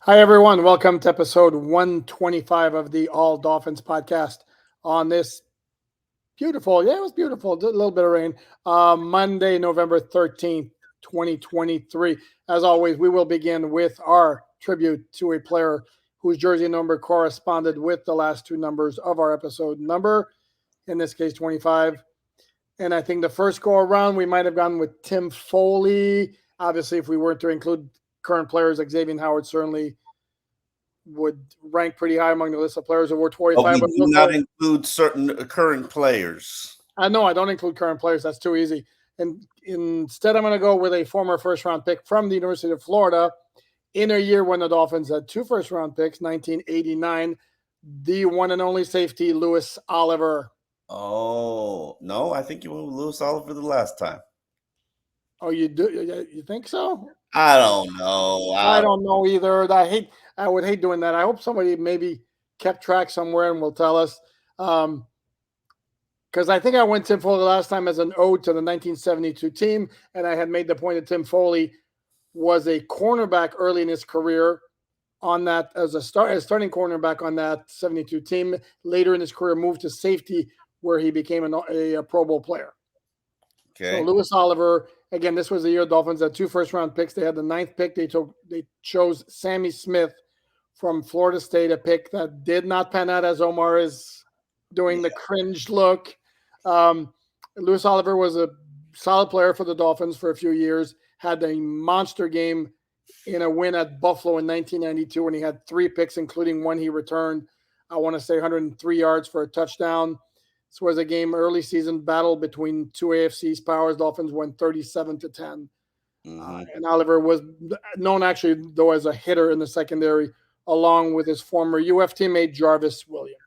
Hi, everyone. Welcome to episode 125 of the All Dolphins podcast on this beautiful, it was beautiful, a little bit of rain, Monday, November 13th, 2023. As always, we will begin with our tribute to a player whose jersey number corresponded with the last two numbers of our episode number, in this case, 25. And I think the first go around, we might have gone with Tim Foley. Obviously, if we weren't to include current players, Xavier Howard certainly would rank pretty high among the list of players who were But 25. we But do we'll not go. include certain current players. I know I don't include current players. That's too easy. And instead, I'm going to go with a former first round pick from the University of Florida in a year when the Dolphins had two first round picks, 1989, the one and only safety, Louis Oliver. Oh, no, I think you went with Louis Oliver the last time. Oh, you do? You think so? I don't know. I don't know either. I would hate doing that. I hope somebody maybe kept track somewhere and will tell us. Because I think I went Tim Foley last time as an ode to the 1972 team, and I had made the point that Tim Foley was a cornerback early in his career on that as starting cornerback on that 72 team. Later in his career, moved to safety where he became a Pro Bowl player. Okay. So Louis Oliver, again, this was the year Dolphins had two first round picks. They had the ninth pick. They chose Sammy Smith from Florida State, a pick that did not pan out as Omar is doing the cringe look. Louis Oliver was a solid player for the Dolphins for a few years, had a monster game in a win at Buffalo in 1992 when he had three picks, including one he returned, I want to say 103 yards for a touchdown. This was a game early season battle between two AFC's powers. Dolphins won 37-10. And Oliver was known actually, though, as a hitter in the secondary, along with his former UF teammate Jarvis Williams.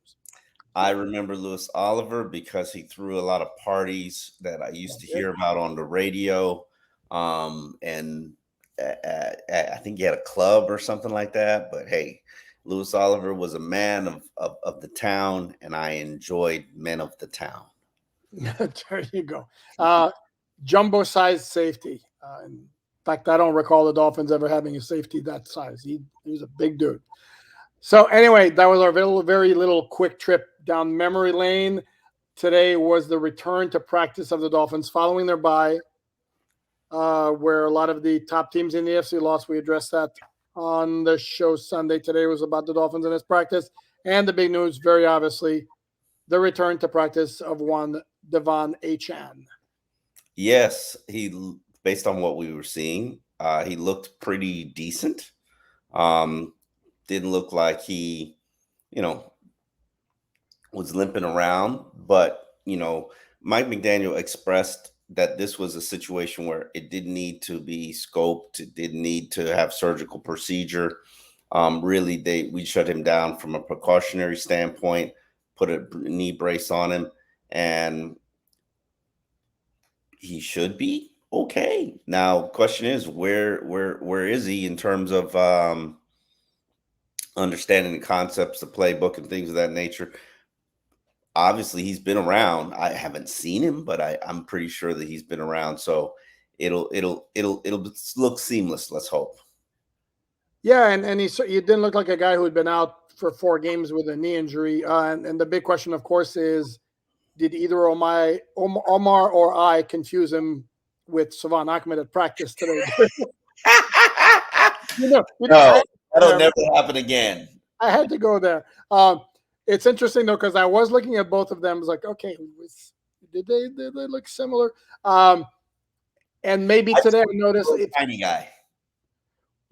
I remember Louis Oliver because he threw a lot of parties that I used to hear about on the radio. And I think he had a club or something like that. But hey, Louis Oliver was a man of the town, and I enjoyed men of the town. There you go. Jumbo-sized safety. In fact, I don't recall the Dolphins ever having a safety that size. He was a big dude. So anyway, that was our very little quick trip down memory lane. Today was the return to practice of the Dolphins following their bye, where a lot of the top teams in the AFC lost. We addressed that on the show Sunday. Today was about the Dolphins and its practice. And the big news, very obviously, the return to practice of one Devon Achane. Yes, based on what we were seeing, he looked pretty decent. Didn't look like he, was limping around, but Mike McDaniel expressed that this was a situation where it didn't need to be scoped, it didn't need to have surgical procedure. Really, we shut him down from a precautionary standpoint, put a knee brace on him, and he should be okay. Now, question is, where is he in terms of understanding the concepts, the playbook, and things of that nature? Obviously, he's been around. I haven't seen him, but I'm pretty sure that he's been around. So it'll look seamless. Let's hope. Yeah, and he didn't look like a guy who had been out for 4 games with a knee injury. And the big question, of course, is did either Omar or I confuse him with Savon Ahmed at practice today? No, that'll never happen again. I had to go there. It's interesting though because I was looking at both of them. I was like, okay, did they look similar? And maybe today I noticed tiny guy.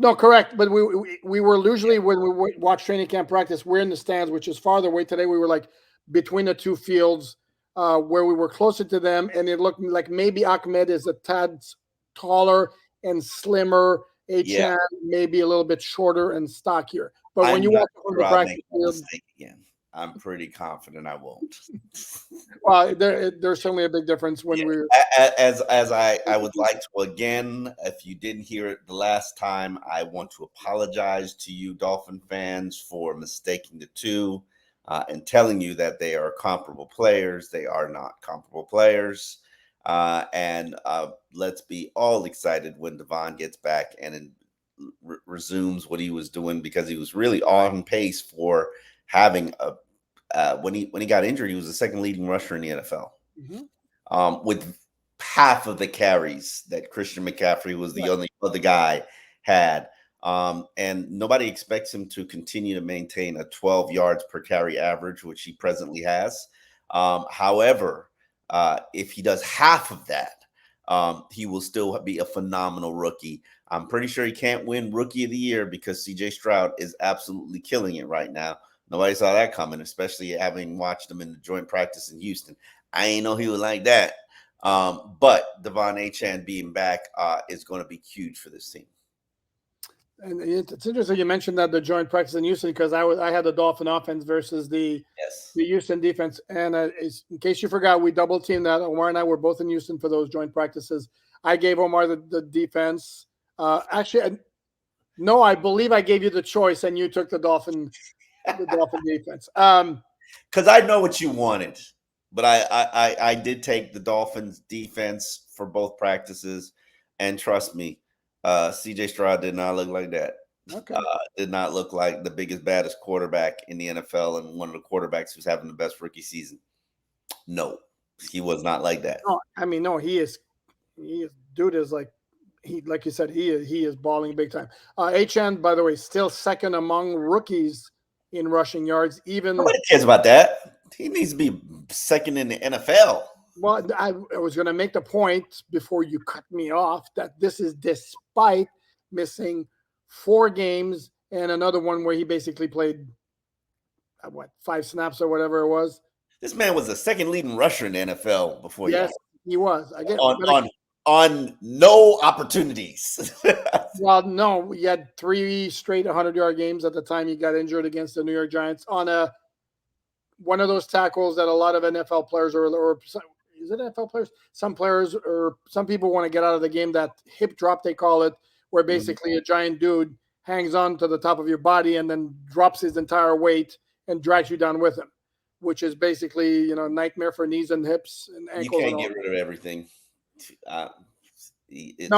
No, correct. But we were usually when we watch training camp practice, we're in the stands, which is farther away. Today we were like between the two fields, where we were closer to them, and it looked like maybe Ahmed is a tad taller and slimmer. Achane maybe a little bit shorter and stockier. But when you walk from the practice field, again, I'm pretty confident I won't. Well, there's certainly a big difference when we're as I would like to again. If you didn't hear it the last time, I want to apologize to you, Dolphin fans, for mistaking the two and telling you that they are comparable players. They are not comparable players. And let's be all excited when Devon gets back and resumes what he was doing, because he was really on pace for having a when he got injured, he was the second leading rusher in the NFL, Mhm. with half of the carries that Christian McCaffrey was the Right. only other guy had. And nobody expects him to continue to maintain a 12 yards per carry average, which he presently has. However, if he does half of that, he will still be a phenomenal rookie. I'm pretty sure he can't win Rookie of the Year because CJ Stroud is absolutely killing it right now. Nobody saw that coming, especially having watched him in the joint practice in Houston. I ain't know he was like that. But Devon Achane being back is going to be huge for this team. And it's interesting you mentioned that the joint practice in Houston, because I had the Dolphin offense versus Yes. the Houston defense, and in case you forgot, we double teamed that. Omar and I were both in Houston for those joint practices. I gave Omar the defense. Actually, no, I believe I gave you the choice, and you took the Dolphin defense. Because I know what you wanted, but I did take the Dolphins defense for both practices, and trust me, CJ Stroud did not look like that. Okay. Did not look like the biggest, baddest quarterback in the NFL and one of the quarterbacks who's having the best rookie season. No, he was not like that. No, I mean, no, he is. Dude is like like you said, he is balling big time. HN, by the way, still second among rookies in rushing yards. Even Nobody cares about that. He needs to be second in the NFL. well, I was going to make the point before you cut me off that this is despite missing 4 games and another one where he basically played 5 snaps or whatever it was. This man was the second leading rusher in the NFL before he got Yes, he was. I get, on but on on no opportunities. well, no, he had 3 straight 100-yard games at the time he got injured against the New York Giants on one of those tackles that a lot of NFL players or is it NFL players? Some players or some people want to get out of the game, that hip drop they call it, where basically a giant dude hangs on to the top of your body and then drops his entire weight and drags you down with him, which is basically nightmare for knees and hips and You ankles and can't all. get rid of everything. No,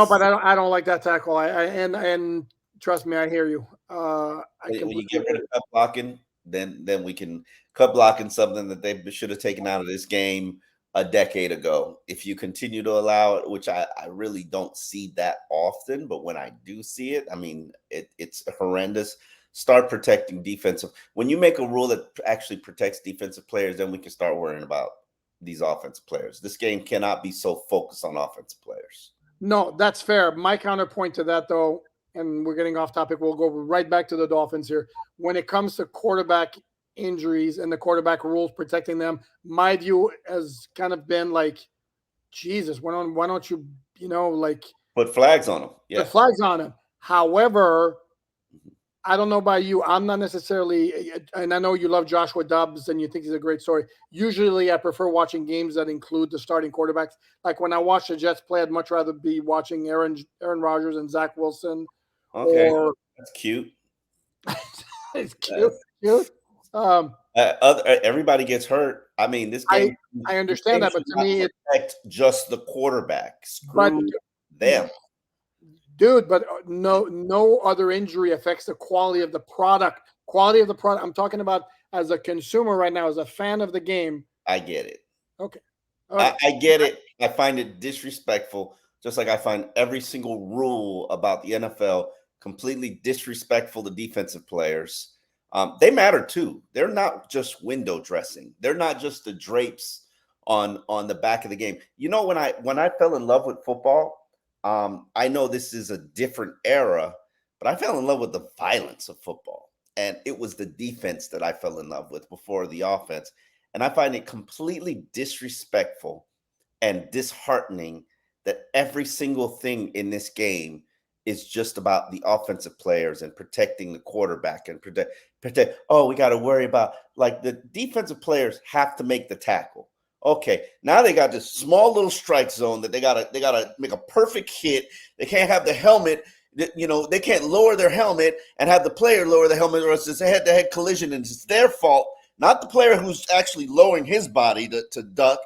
but It's I don't like that tackle. And trust me, I hear you. I when you completely get rid hear of you. cut blocking, then we can cut blocking, something that they should have taken out of this game a decade ago. If you continue to allow it, which I really don't see that often, but when I do see it, I mean it's horrendous. Start protecting defensive. When you make a rule that actually protects defensive players, then we can start worrying about these offensive players. This game cannot be so focused on offensive players. No, that's fair. My counterpoint to that, though, and we're getting off topic, we'll go right back to the Dolphins here. When it comes to quarterback injuries and the quarterback rules protecting them, my view has kind of been like, Jesus, why don't you, like Put flags on them. put Yeah. flags on him? However, I don't know about you. I'm not necessarily, and I know you love Joshua Dobbs and you think he's a great story. Usually, I prefer watching games that include the starting quarterbacks. Like when I watch the Jets play, I'd much rather be watching Aaron Rodgers and Zach Wilson. Okay. Or That's cute. it's cute. Everybody gets hurt. I mean, this I game, I this understand game that, but should to not me, protect just the quarterback. but Screw them. dude, but no other injury affects the quality of the product. Quality of the product. I'm talking about as a consumer right now, as a fan of the game. I get it. Okay. Okay. I get it. I find it disrespectful, just like I find every single rule about the NFL completely disrespectful to defensive players. They matter too. They're not just window dressing. They're not just the drapes on the back of the game. You know, when I fell in love with football, I know this is a different era, but I fell in love with the violence of football, and it was the defense that I fell in love with before the offense. And I find it completely disrespectful and disheartening that every single thing in this game is just about the offensive players and protecting the quarterback and protect. Oh, we got to worry about, like, the defensive players have to make the tackle. Okay, now they got this small little strike zone that they gotta make a perfect hit. They can't have the helmet. They can't lower their helmet and have the player lower the helmet, or it's a head-to-head collision, and it's their fault, not the player who's actually lowering his body to duck.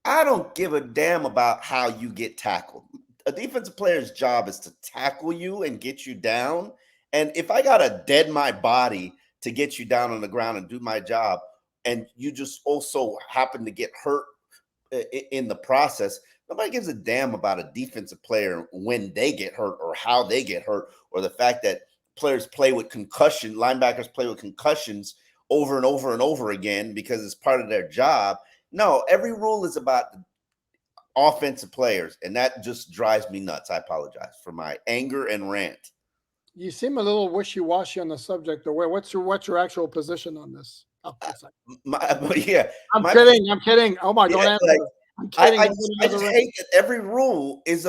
I don't give a damn about how you get tackled. a defensive player's job is to tackle you and get you down. And if I gotta dead my body to get you down on the ground and do my job, and you just also happen to get hurt in the process, nobody gives a damn about a defensive player when they get hurt or how they get hurt, or the fact that players play with concussion, linebackers play with concussions over and over and over again because it's part of their job. No, every rule is about offensive players, and that just drives me nuts. I apologize for my anger and rant. You seem a little wishy-washy on the subject. Though, what's your actual position on this? Oh, Yeah, I'm kidding. I'm kidding. Omar, don't yeah, answer. like, I'm kidding. I just hate that every rule is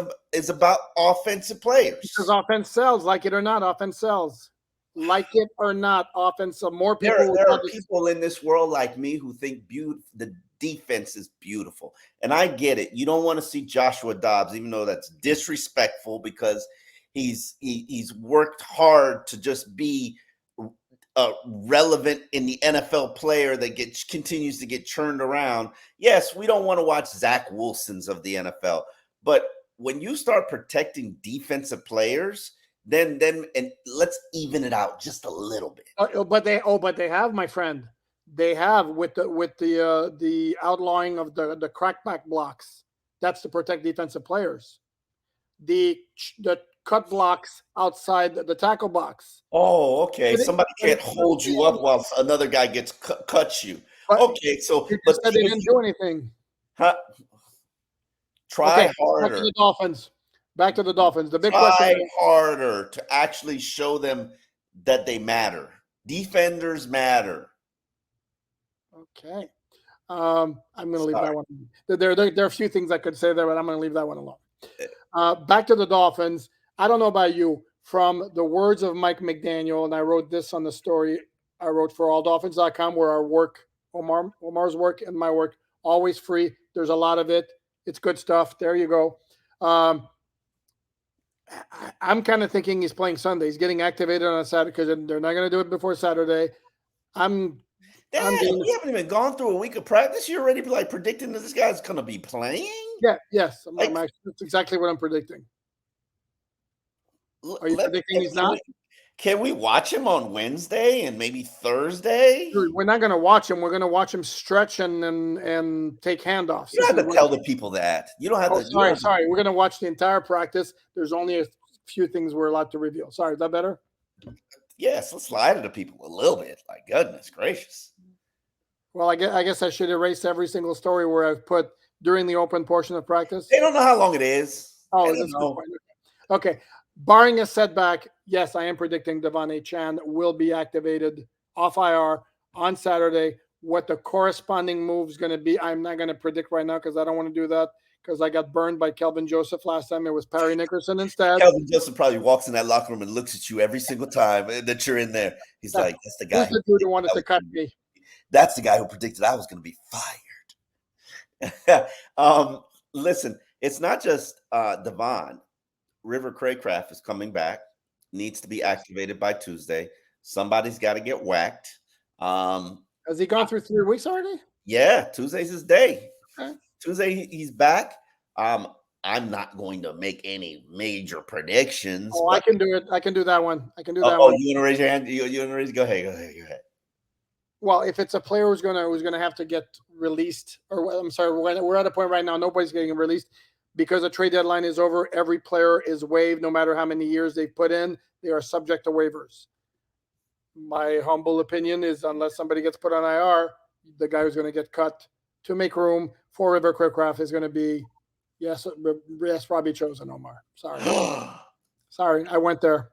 about offensive players. Because offense sells, like it or not. Offense sells, like it or not. Offense. So more people. There are people in this world like me who think the defense is beautiful, and I get it. You don't want to see Joshua Dobbs, even though that's disrespectful, because he's worked hard to just be relevant in the NFL player that continues to get churned around. Yes, we don't want to watch Zach Wilsons of the NFL, but when you start protecting defensive players, then and let's even it out just a little bit. But they have, my friend. They have with the outlawing of the crackback blocks. That's to protect defensive players. The cut blocks outside the tackle box. Oh, okay. Somebody can't hold you up while another guy cuts you. Okay, so but said they didn't do anything. Huh? Try harder. Back to the Dolphins. Back to the Dolphins. The big Try question: harder to actually show them that they matter. Defenders matter. Okay. I'm going to leave that one. There are a few things I could say there, but I'm going to leave that one alone. Back to the Dolphins. I don't know about you. From the words of Mike McDaniel, and I wrote this on the story I wrote for alldolphins.com, where our work, Omar's work and my work, always free. There's a lot of it. It's good stuff. There you go. I'm kind of thinking he's playing Sunday. He's getting activated on a Saturday because they're not going to do it before Saturday. We haven't even gone through a week of practice. You're already like predicting that this guy's going to be playing? Yeah, yes. That's exactly what I'm predicting. Are you predicting he's not? Can we watch him on Wednesday and maybe Thursday? Dude, we're not going to watch him. We're going to watch him stretch and take handoffs. You don't have to tell the people that. You don't have to. Sorry. We're going to watch the entire practice. There's only a few things we're allowed to reveal. Sorry, is that better? Yes, let's lie to the people a little bit. My goodness gracious. Well, I guess I should erase every single story where I've put during the open portion of practice. They don't know how long it is. Oh, that's good point. Okay. Barring a setback, yes, I am predicting Devon Achane will be activated off IR on Saturday. What the corresponding move is going to be, I'm not going to predict right now because I don't want to do that because I got burned by Kelvin Joseph last time. It was Perry Nickerson instead. Kelvin Joseph probably walks in that locker room and looks at you every single time that you're in there. He's like, that's the guy. Who's the dude who wanted to cut me? That's the guy who predicted I was going to be fired. Listen, it's not just Devon. River Craycraft is coming back, needs to be activated by Tuesday. Somebody's got to get whacked. Has he gone through 3 weeks already? Yeah, Tuesday's his day. Okay. Tuesday he's back. I'm not going to make any major predictions. Oh, I can do it. I can do that one. I can do that one. Oh, you want to raise your hand? You want to raise? Go ahead. Well, if it's a player who's gonna have to get released, or I'm sorry, we're at a point right now. Nobody's getting released. Because the trade deadline is over, every player is waived, no matter how many years they've put in. They are subject to waivers. My humble opinion is unless somebody gets put on IR, the guy who's going to get cut to make room for River Craycraft is going to be, yes, Robbie Chosen, Omar. Sorry. Sorry, I went there.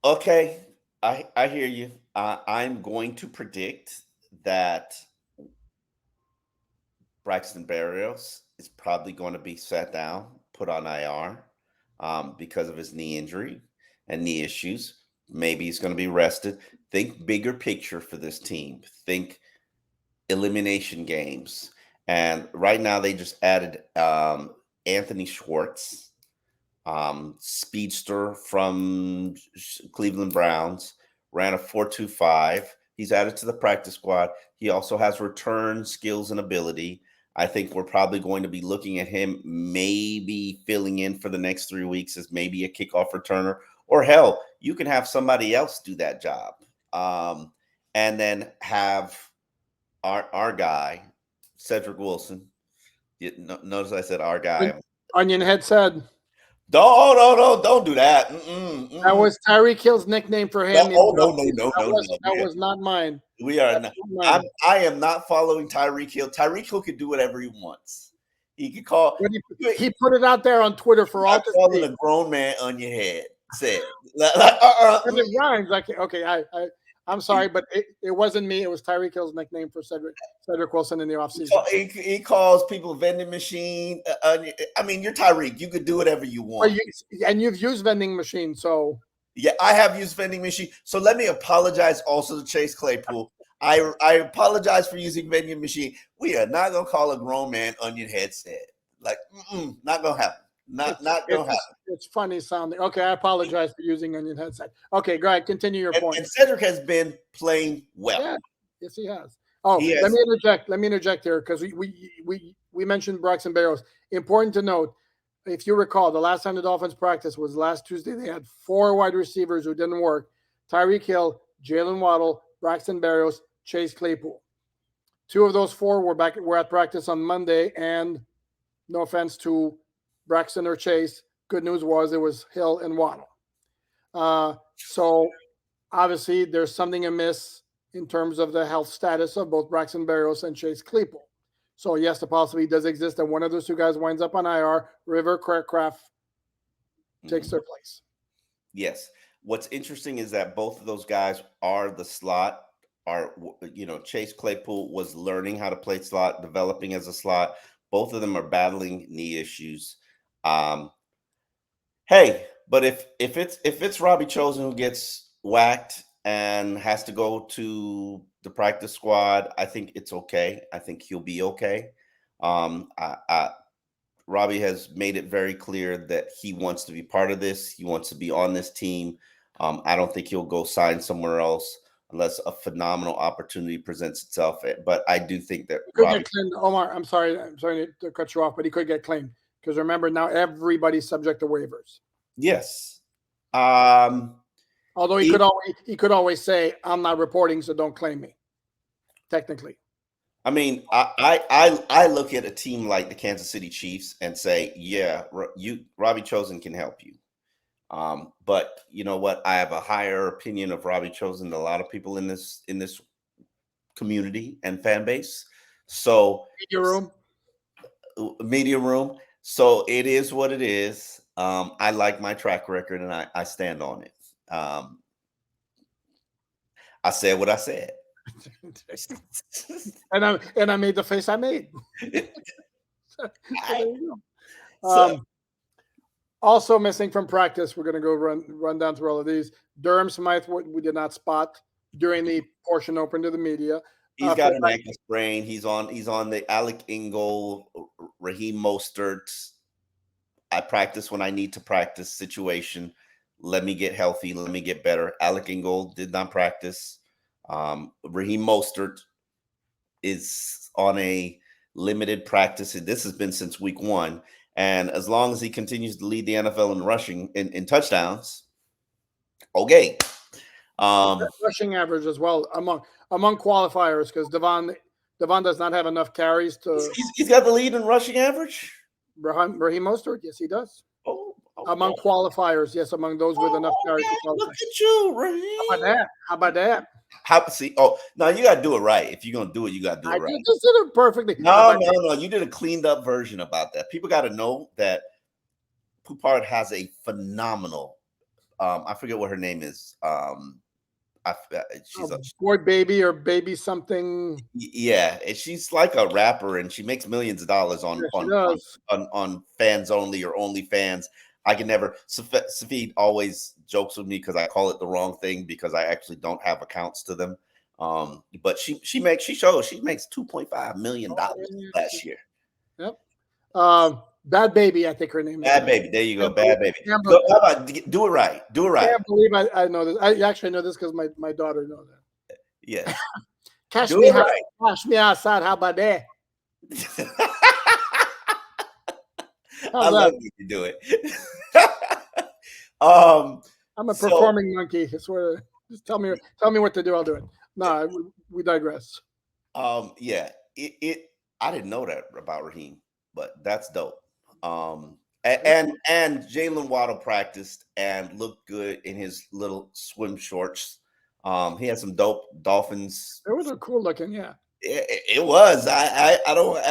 Okay, I hear you. I'm going to predict that Braxton Berrios is probably going to be sat down, put on IR because of his knee injury and knee issues. Maybe he's going to be rested. Think bigger picture for this team. Think elimination games. And right now they just added Anthony Schwartz, speedster from Cleveland Browns, ran a 4.25. He's added to the practice squad. He also has return skills and ability. I think we're probably going to be looking at him maybe filling in for the next 3 weeks as maybe a kickoff returner, or hell, you can have somebody else do that job, and then have our guy Cedric Wilson. Notice I said our guy. Onion Head said. Don't do that. That was Tyreek Hill's nickname for him. No. That was not mine. We are not. I am not following Tyreek Hill. Tyreek Hill can do whatever he wants. He could call. He put it out there on Twitter for all to see. Calling a grown man on your head. Said it rhymes. Okay, I'm sorry, but it wasn't me. It was Tyreek Hill's nickname for Cedric Wilson in the offseason. He calls people vending machine. I mean, you're Tyreek. You could do whatever you want. And you've used vending machine, so. Yeah, I have used vending machine. So let me apologize also to Chase Claypool. I apologize for using vending machine. We are not going to call a grown man onion headset. Like, not going to happen. Not going to happen. It's funny sounding. Okay, I apologize for using onion headset. Okay, go ahead. Continue your point. And Cedric has been playing well. Yeah. Yes, he has. Oh, let me interject. Let me interject here because we mentioned Braxton Berrios. Important to note, if you recall, the last time the Dolphins practiced was last Tuesday. They had 4 wide receivers who didn't work: Tyreek Hill, Jalen Waddle, Braxton Berrios, Chase Claypool. 2 of those 4 were at practice on Monday, and no offense to Braxton or Chase, good news was it was Hill and Waddle. So obviously there's something amiss in terms of the health status of both Braxton Berrios and Chase Claypool. So yes, the possibility does exist that one of those 2 guys winds up on IR. River Crackraft takes their place. Yes. What's interesting is that both of those guys are the slot. Chase Claypool was learning how to play slot, developing as a slot. Both of them are battling knee issues. Hey, but if it's Robbie Chosen who gets whacked and has to go to the practice squad, I think it's okay. I think he'll be okay. Robbie has made it very clear that he wants to be part of this. He wants to be on this team. I don't think he'll go sign somewhere else unless a phenomenal opportunity presents itself. But I do think that Robbie, Omar, I'm sorry to cut you off, but he could get claimed because remember now everybody's subject to waivers. Yes. Although he could always say, "I'm not reporting, so don't claim me." Technically, I mean, I look at a team like the Kansas City Chiefs and say, "Yeah, Robbie Chosen can help you." But you know what? I have a higher opinion of Robbie Chosen than a lot of people in this community and fan base. So media room. So it is what it is. I like my track record and I stand on it. I said what I said. and I made the face I made. Also missing from practice, we're going to go run down through all of these. Durham Smythe, we did not spot during the portion open to the media. He's got an ankle sprain. He's on the Alec Ingold, Raheem Mostert. I practice when I need to practice situation. Let me get healthy. Let me get better. Alec Ingold did not practice. Raheem Mostert is on a limited practice. This has been since week 1. And as long as he continues to lead the NFL in rushing in touchdowns, okay. Rushing average as well among qualifiers because Devon does not have enough carries to. He's got the lead in rushing average. Raheem Mostert, yes, he does. Among qualifiers, yes, among those with enough carries. Look at you, Raheem. How about that? Now you got to do it right. If you're gonna do it, you got to do it right. I just did it perfectly. No. You did a cleaned up version about that. People got to know that Poupard has a phenomenal. I forget what her name is. She's a boy baby or baby something. Yeah, she's like a rapper, and she makes millions of dollars on Fans Only or OnlyFans. I can never. Safid always jokes with me because I call it the wrong thing because I actually don't have accounts to them. But she makes $2.5 million last year. Yep. Bad Baby, I think her name is. Bad Baby. There you go. Bad Baby. So how about do it right? Do it right. I can't believe I know this. I actually know this because my daughter knows that. Yeah. Cash me outside. How about that? I How's love that? when you do it. um, I'm a so performing monkey. I swear. Just tell me what to do. I'll do it. No, we digress. yeah, it I didn't know that about Raheem, but that's dope. And Jalen Waddle practiced and looked good in his little swim shorts. He had some dope Dolphins. It was a cool looking, yeah. It was. I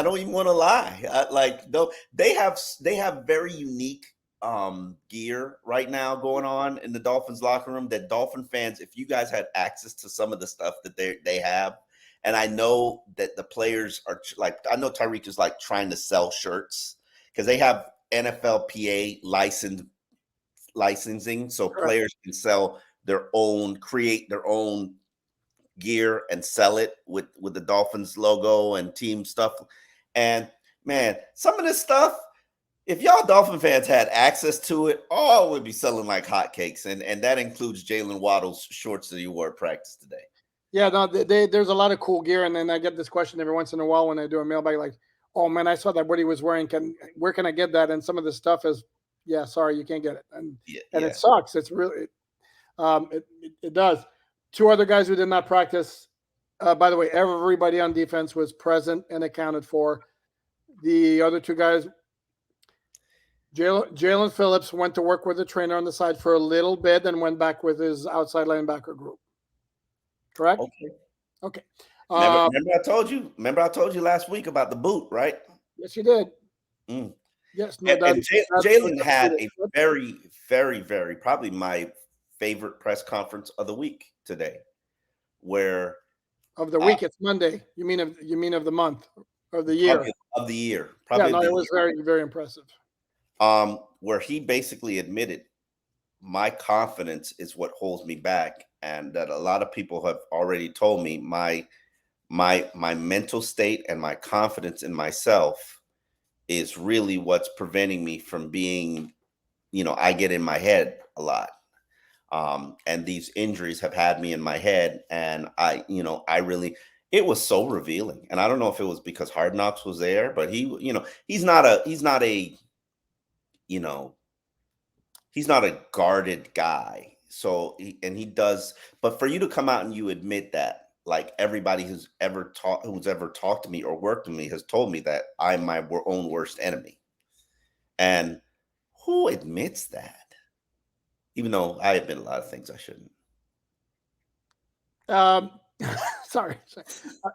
don't even want to lie. Like though they have very unique gear right now going on in the Dolphins locker room that Dolphin fans, if you guys had access to some of the stuff that they have, and I know that the players are like, I know Tyreek is like trying to sell shirts because they have NFLPA licensing, so Correct. players can sell their own, create their own gear and sell it with the Dolphins logo and team stuff. And man, some of this stuff, if y'all Dolphin fans had access to it, oh, it would be selling like hotcakes. And that includes Jalen Waddle's shorts that he wore at practice today. Yeah, no, there's a lot of cool gear, and then I get this question every once in a while when I do a mailbag, like, "Oh man, I saw that what he was wearing. Where can I get that?" And some of the stuff is, yeah, sorry, you can't get it, Yeah, and yeah. it sucks. It's really, it does. Two other guys who did not practice. By the way, everybody on defense was present and accounted for. The other two guys, Jalen Phillips went to work with the trainer on the side for a little bit, and went back with his outside linebacker group. Correct? Okay. Okay. Remember, Uh, remember I told you. Remember I told you last week about the boot, right? yes, you did. Mm. Yes, no And, doubt. and That was Jalen had undefeated. a very, very, very probably my favorite press conference of the week today, where Of the I, week, it's Monday. You mean of the month, of the year? probably of the year, Yeah, probably of no, the it was very very impressive. where he basically admitted my confidence is what holds me back, and that a lot of people have already told me my mental state and my confidence in myself is really what's preventing me from being, I get in my head a lot. And these injuries have had me in my head, and I really, it was so revealing. And I don't know if it was because Hard Knocks was there, but you know he's not a guarded guy. So he does, but for you to come out and you admit that, like everybody who's ever talked to me or worked with me has told me that I'm my own worst enemy. And who admits that? Even though I admit a lot of things I shouldn't. Um, sorry.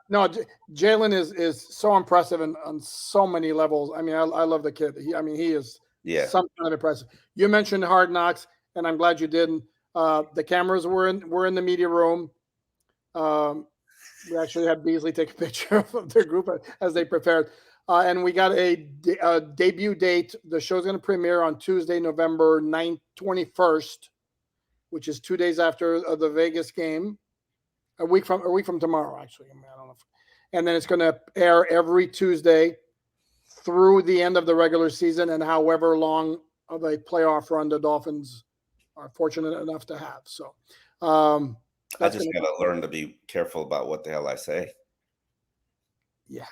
No, Jalen is so impressive and on so many levels. I mean, I love the kid. He is Yeah. some kind of impressive. You mentioned Hard Knocks, and I'm glad you didn't. The cameras were in the media room. Um, we actually had Beasley take a picture of their group as they prepared. And we got a debut date. The show's going to premiere on Tuesday, November 21st, which is 2 days after the Vegas game. A week from tomorrow, actually. I mean, I don't know. And then it's going to air every Tuesday through the end of the regular season and however long of a playoff run the Dolphins are fortunate enough to have. So I that's just going to, gotta learn to be careful about what the hell I say. yeah,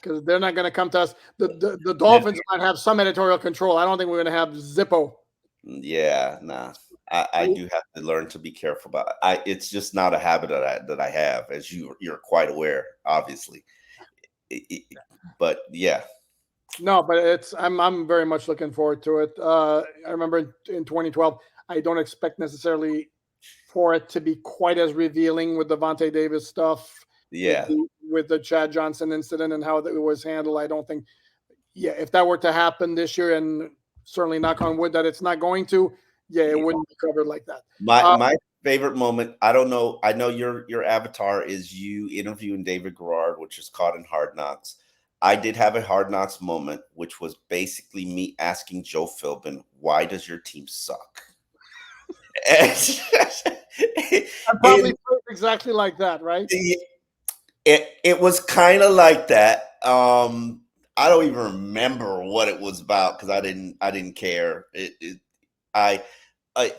because they're not going to come to us. The This- Dolphins might have some editorial control. I don't think we're going to have Zippo. Yeah, nah. I do have to learn to be careful about it. It's just not a habit that I have, as you're quite aware, obviously. But yeah, No, but I'm very much looking forward to it. I remember in 2012, I don't expect necessarily for it to be quite as revealing with the Vontae Davis stuff, with yeah, the Chad Johnson incident and how that was handled. I don't think, yeah, if that were to happen this year, and certainly knock on wood that it's not going to, yeah, it yeah. wouldn't be covered like that. My favorite moment. I don't know. I know your avatar is you interviewing David Garrard, which is caught in Hard Knocks. I did have a Hard Knocks moment, which was basically me asking Joe Philbin, "Why does your team suck?" And, I probably played exactly like that, right? it was kind of like that. I don't even remember what it was about because I didn't care. I,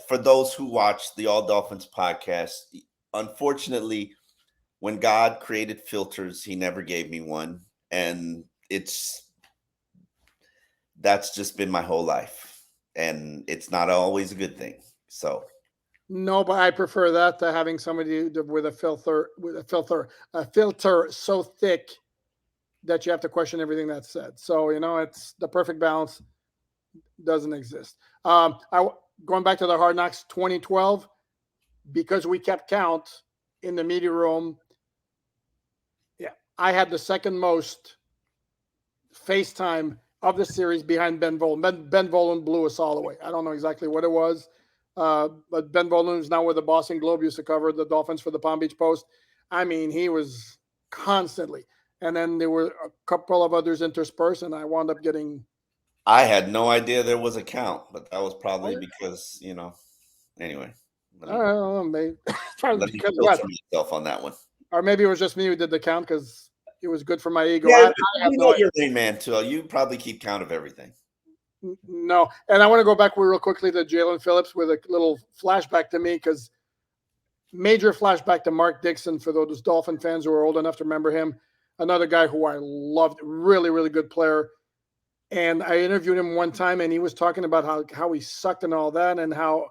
for those who watch the All Dolphins podcast, unfortunately, when God created filters, He never gave me one. and that's just been my whole life, and it's not always a good thing. So No, but I prefer that to having somebody with a filter so thick that you have to question everything that's said. So it's the perfect balance doesn't exist. Going back to the Hard Knocks 2012 because we kept count in the media room. Yeah, I had the second most FaceTime of the series behind Ben Volen. Ben Volen blew us all away. I don't know exactly what it was, but Ben Volen is now with the Boston Globe, used to cover the Dolphins for the Palm Beach Post. I mean, he was constantly. And then there were a couple of others interspersed, and I wound up getting. I had no idea there was a count, but that was Oh, probably yeah. because anyway, let I me don't know, maybe, probably let me because what? filter myself on that one. Or maybe it was just me who did the count because it was good for my ego. I Yeah, have we no know idea. you're a man too. You probably keep count of everything. No. And I want to go back real quickly to Jalen Phillips with a little flashback to me because major flashback to Mark Dixon for those Dolphin fans who are old enough to remember him. Another guy who I loved, really, really good player. And I interviewed him one time, and he was talking about how he sucked and all that, and how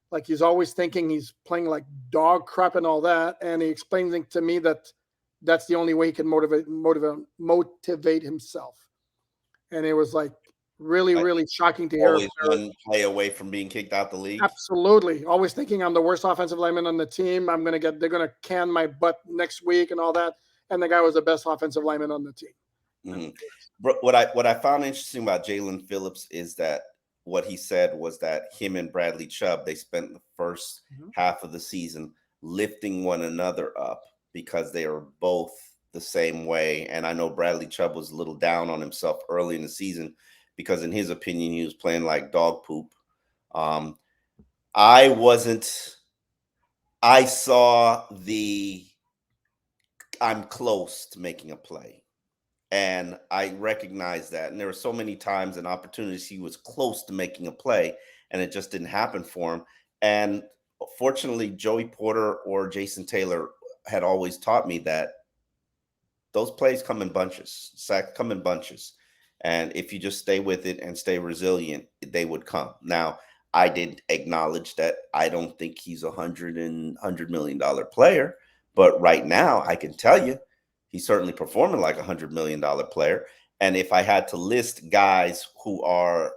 like he's always thinking he's playing like dog crap and all that. And he explains to me that that's the only way he can motivate himself. And it was like really, Like really shocking to hear. always one play away from being kicked out the league. Absolutely. Always thinking I'm the worst offensive lineman on the team. They're gonna can my butt next week and all that. And the guy was the best offensive lineman on the team. Mhm. But what I found interesting about Jalen Phillips is that what he said was that him and Bradley Chubb, they spent the first Mhm. half of the season lifting one another up because they are both the same way. And I know Bradley Chubb was a little down on himself early in the season because, in his opinion, he was playing like dog poop. Um, I wasn't. I saw I'm close to making a play. And I recognize that. And there were so many times and opportunities he was close to making a play, and it just didn't happen for him. And fortunately, Joey Porter or Jason Taylor had always taught me that those plays come in bunches, sacks come in bunches. And if you just stay with it and stay resilient, they would come. Now, I did acknowledge that I don't think he's $100 million player, but right now I can tell you he's certainly performing like $100 million player. And if I had to list guys who are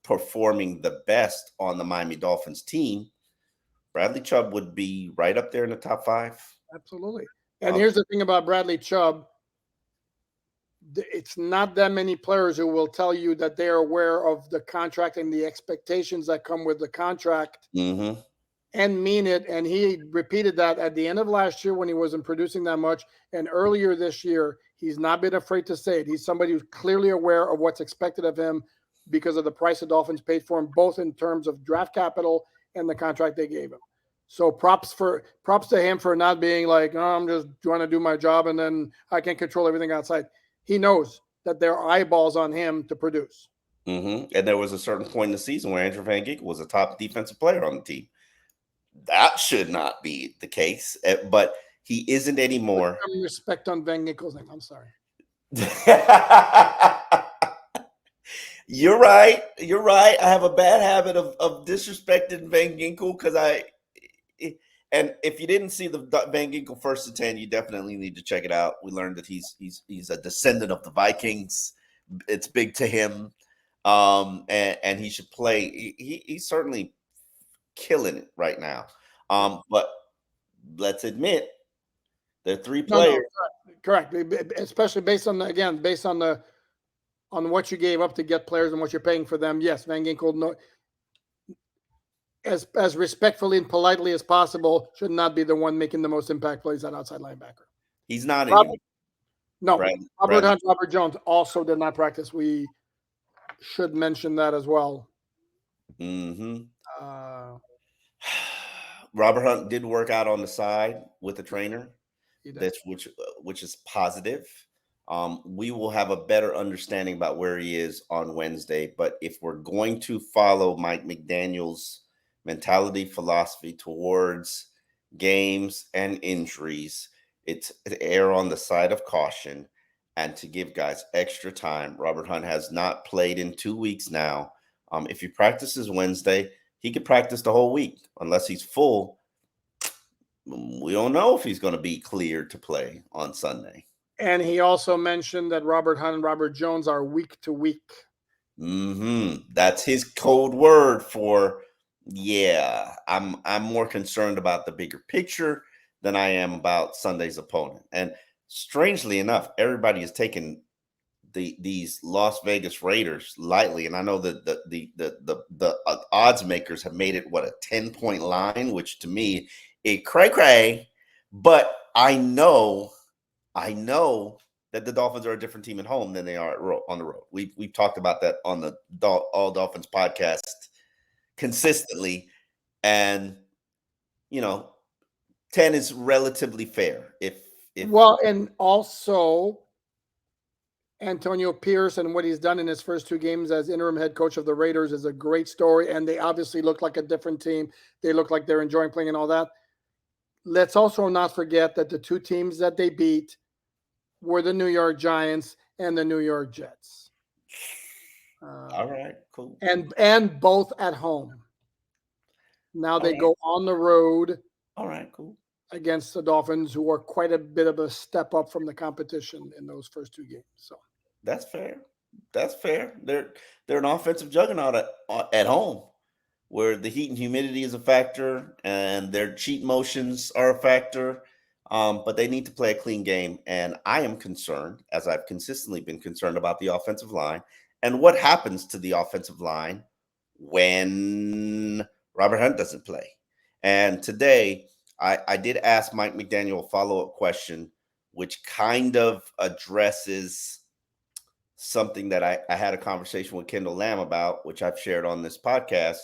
performing the best on the Miami Dolphins team, Bradley Chubb would be right up there in the top five. Absolutely. And Um, here's the thing about Bradley Chubb. It's not that many players who will tell you that they're aware of the contract and the expectations that come with the contract mhm. and mean it. And he repeated that at the end of last year when he wasn't producing that much. And earlier this year, he's not been afraid to say it. He's somebody who's clearly aware of what's expected of him because of the price the Dolphins paid for him, both in terms of draft capital and the contract they gave him. So props to him for not being like, oh, I'm just trying to do my job and then I can control everything outside. He knows that there are eyeballs on him to produce. And there was a certain point in the season where Andrew Van Ginkel was a top defensive player on the team. That should not be the case, but he isn't Put anymore. some respect on Van Ginkel's name. I'm sorry. You're right. You're right. I have a bad habit of disrespecting Van Ginkel because and if you didn't see the Van Ginkel first to 10, you definitely need to check it out. We learned that he's a descendant of the Vikings. It's big to him. And he should play. He's certainly killing it right now. But let's admit there are three No, players. correct. Especially based on what you gave up to get players and what you're paying for them. Yes, Van Ginkel, no, as respectfully and politely as possible, should not be the one making the most impact plays at outside linebacker. He's not anymore. Robert, no, Robert Bradley. Hunt, Robert Jones also did not practice. We should mention that as well. Hmm. Uh, Robert Hunt did work out on the side with a trainer. he did. That's which is positive. We will have a better understanding about where he is on Wednesday. But if we're going to follow Mike McDaniel's mentality philosophy towards games and injuries, it's err on the side of caution. and to give guys extra time. Robert Hunt has not played in 2 weeks now. If he practices Wednesday, he could practice the whole week unless he's full. We don't know if he's going to be cleared to play on Sunday. And he also mentioned that Robert Hunt and Robert Jones are week to week. That's his code word for, yeah, I'm more concerned about the bigger picture than I am about Sunday's opponent. And strangely enough, everybody has taken these Las Vegas Raiders lightly, and I know that the odds makers have made it a 10-point line, which to me it cray. But I know that the Dolphins are a different team at home than they are on the road. We've talked about that on the All Dolphins podcast consistently, and 10 is relatively fair. If well, and also Antonio Pierce and what he's done in his first 2 games as interim head coach of the Raiders is a great story, and they obviously look like a different team. They look like they're enjoying playing and all that. Let's also not forget that the 2 teams that they beat were the New York Giants and the New York Jets. All right, cool. And both at home. Now they go on the road. All right, cool. Against the Dolphins, who are quite a bit of a step up from the competition in those first 2 games. So that's fair. That's fair. They're an offensive juggernaut at home, where the heat and humidity is a factor, and their cheat motions are a factor. But they need to play a clean game, and I am concerned, as I've consistently been concerned, about the offensive line and what happens to the offensive line when Robert Hunt doesn't play. And today, I did ask Mike McDaniel a follow-up question, which kind of addresses something that I had a conversation with Kendall Lamm about, which I've shared on this podcast,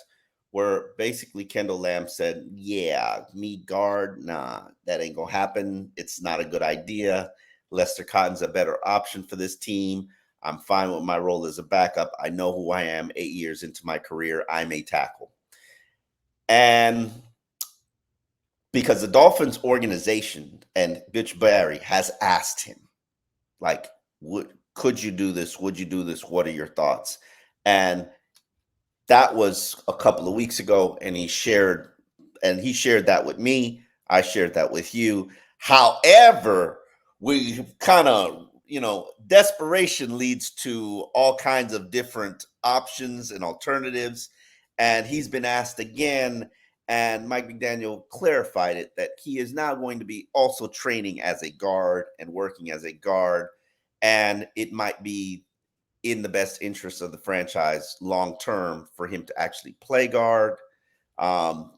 where basically Kendall Lamm said, yeah, me guard, nah, that ain't going to happen. It's not a good idea. Lester Cotton's a better option for this team. I'm fine with my role as a backup. I know who I am 8 years into my career. I'm a tackle. And because the Dolphins organization and Bitch Barry has asked him, like, could you do this? Would you do this? What are your thoughts? And that was a couple of weeks ago, and he shared that with me. I shared that with you. However, we kind of, desperation leads to all kinds of different options and alternatives. And he's been asked again, and Mike McDaniel clarified it that he is now going to be also training as a guard and working as a guard. And it might be in the best interest of the franchise long term for him to actually play guard,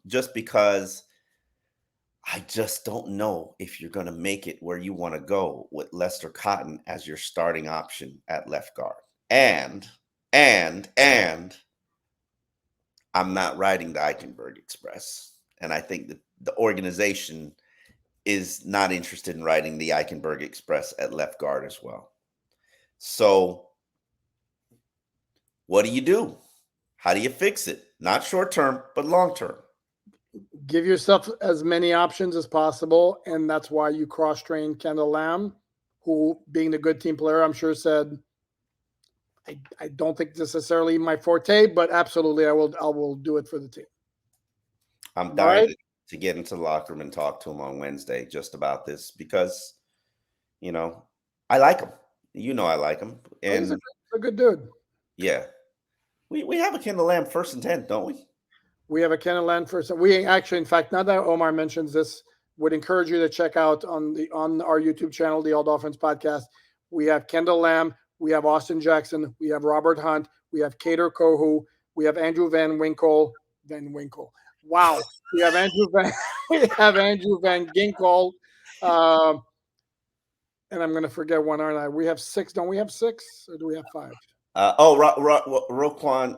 just because I just don't know if you're going to make it where you want to go with Lester Cotton as your starting option at left guard. And I'm not riding the Eichenberg Express. And I think that the organization is not interested in riding the Eichenberg Express at left guard as well. So what do you do? How do you fix it? Not short term, but long term. Give yourself as many options as possible. And that's why you cross-train Kendall Lamm, who, being the good team player, I'm sure said, I don't think necessarily my forte, but absolutely I will do it for the team. I'm dying to get into the locker room and talk to him on Wednesday just about this because, I like him. I like him. And he's a good dude. Yeah. We have a Kendall Lamm 1st and 10, don't we? We have a Kendall Lamm 1st. We actually, in fact, now that Omar mentions this, would encourage you to check out on our YouTube channel, the All Dolphins podcast. We have Kendall Lamm. We have Austin Jackson. We have Robert Hunt. We have Kader Kohu. We have Andrew Van Winkle. Wow. We have Andrew Van Ginkel. And I'm going to forget one, aren't I? We have 6. Don't we have 6? Or do we have 5? Raekwon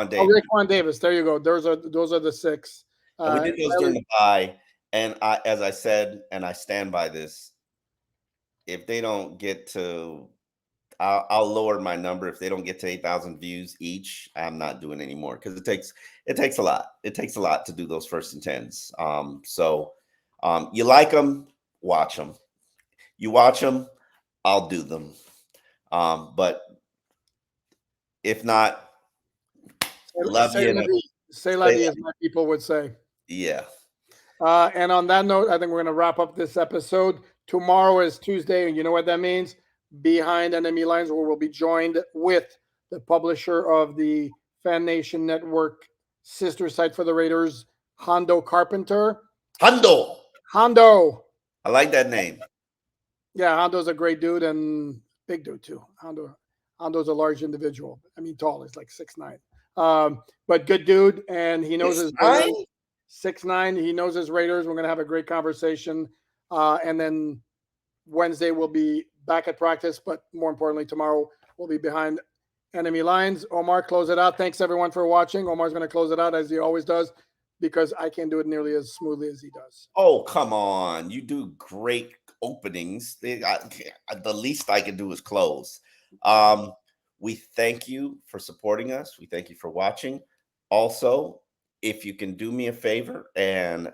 Davis. Raekwon Davis. There you go. Those are the 6. We did those during the bye. And as I said, and I stand by this, if they don't get to, I'll lower my number. If they don't get to 8,000 views each, I'm not doing any more because it takes a lot. It takes a lot to do those 1st and 10s. So you like them, watch them. You watch them. I'll do them. But if not, love you. Say la vie, as my people would say. Yeah. And on that note, I think we're going to wrap up this episode. Tomorrow is Tuesday, and you know what that means? Behind Enemy Lines, where we'll be joined with the publisher of the Fan Nation Network sister site for the Raiders, Hondo Carpenter. Hondo. I like that name. Yeah, Hondo's a great dude and big dude too. Hondo's a large individual. I mean, tall. He's like 6'9". But good dude, and he knows his Raiders. 6'9". He knows his Raiders. We're gonna have a great conversation, and then Wednesday we'll be back at practice. But more importantly, tomorrow we'll be behind enemy lines. Omar, close it out. Thanks everyone for watching. Omar's gonna close it out as he always does, because I can't do it nearly as smoothly as he does. Oh, come on! You do great openings. The least I can do is close. We thank you for supporting us. We thank you for watching. Also, if you can do me a favor and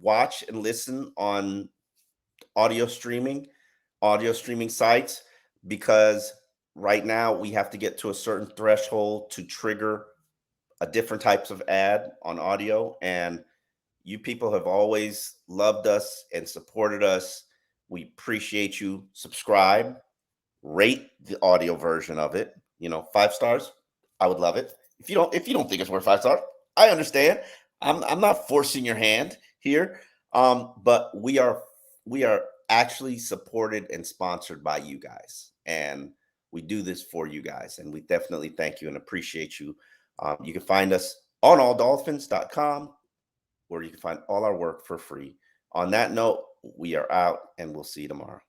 watch and listen on audio streaming sites, because right now we have to get to a certain threshold to trigger a different types of ad on audio, and you people have always loved us and supported us. We appreciate you. Subscribe, rate the audio version of it. 5 stars. I would love it. If you don't think it's worth 5 stars, I understand. I'm not forcing your hand here. But we are actually supported and sponsored by you guys, and we do this for you guys, and we definitely thank you and appreciate you. You can find us on alldolphins.com, where you can find all our work for free. On that note, we are out, and we'll see you tomorrow.